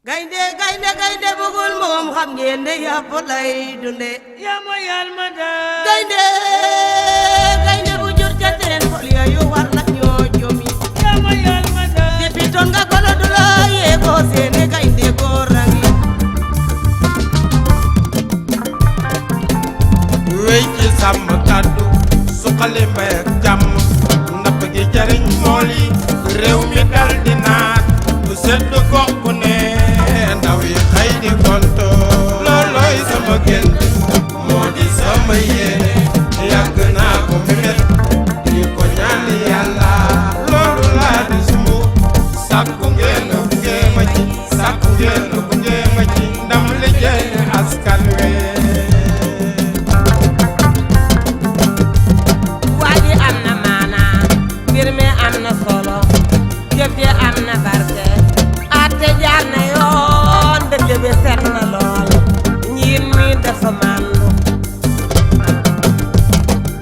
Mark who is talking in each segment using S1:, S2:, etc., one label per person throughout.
S1: gaynde bugul moom xam ngeen ne yàpp lay dunde yaa ma yal ma daal gaynde bu jur ca teen xol ya yu war la ñoo jomi yaa ma yal ma daal depuis ton nga golo du la yee ko seene gaynde ko rangi
S2: wéy ci sàmm kàddu suqali mbay ak jàmm napp gi jariñ mool yi réew mi dal di naat bu sedd gox bu ne ndaw yi xëy di gonto loolooy sama gént moo di sama yéene yàgg naa ko mébét di ko ñaan yàlla loolu laa di sumbu sàkku ngeen gunge ma ci sàkku ngeen gunge ma ci ndam li jëriñ askan wi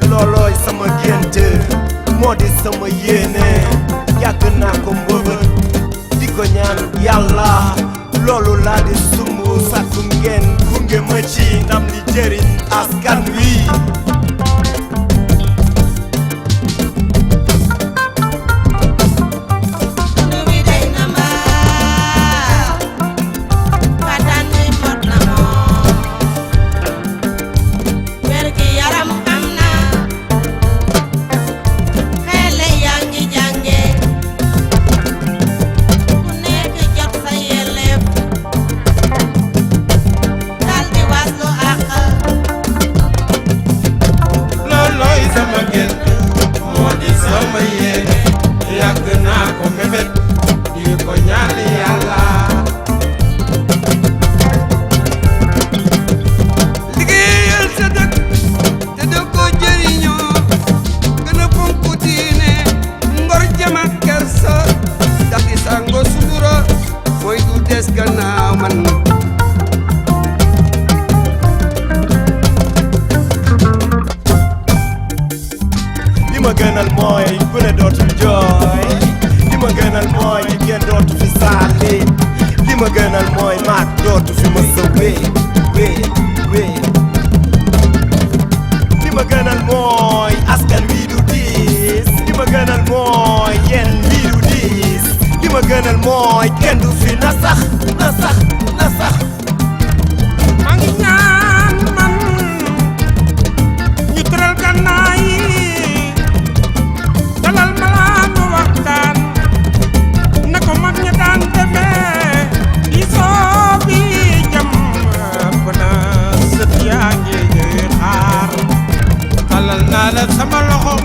S3: loolooy sama gént moo di sama yéene yàgg naa ko mbëbët di ko ñaan yàlla loolu laa di sumb sàkku ngeen gunge ma ci ndam li jëriñ askan wi li ma gënal mooy ku ne dootul jooy li ma gënal mooy kenn dootu fi saali li ma gënal mooy maag dootu fi mës a wee li ma gënal mooy askan wi du diis li ma gënal mooy yéen wi du diis li ma gënal mooy kenn du fi na sax
S2: maa ngi ñaan man ñu tëral gànnaay yi dalal malaanu waxtaan na ko mag ña daan defee di soobi jam bana sët yaa ngi xaar talal naa la sama loxo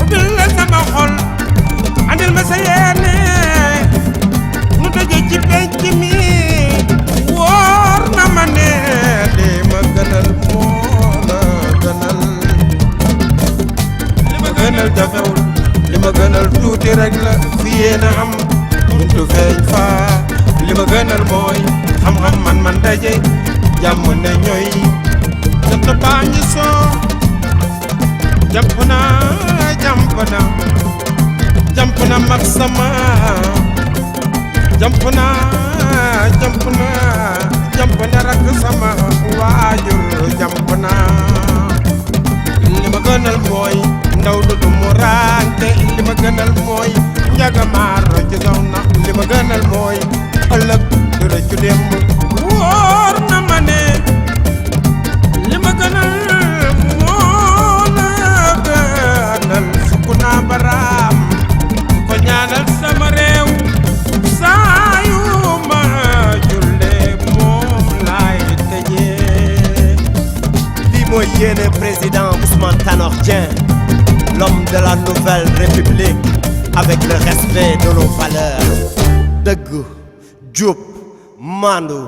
S2: ubbil la sama xol andil ma sa yéene nu daje ci penc mi wóor na ma ne li ma gënal moo la gënal li ma gënal jafewul li ma gënal tuuti rek la fi yéen a am buntu feeñ fa li ma gënal mooy xam-xam man daje jàmm ne ñooy jant baa ngi soo jàpp na mag sama jàpp na rakk sama waajur jàpp na li ma gënal mooy ndaw du mu raante li ma gënal mooy njagamaaro ci soxna li ma gënal mooy ëllëg du rëccu démb wóor na ma ne li ma gënal moo la gënal sukk naa baraam ko ñaanal sama réew saa yu ma jullee moom laay tëjee
S3: lii mooy yéene président Ousmane Tanor Dieng l'homme de la nouvelle république avec le respect de nos valeurs dëgg jub maandu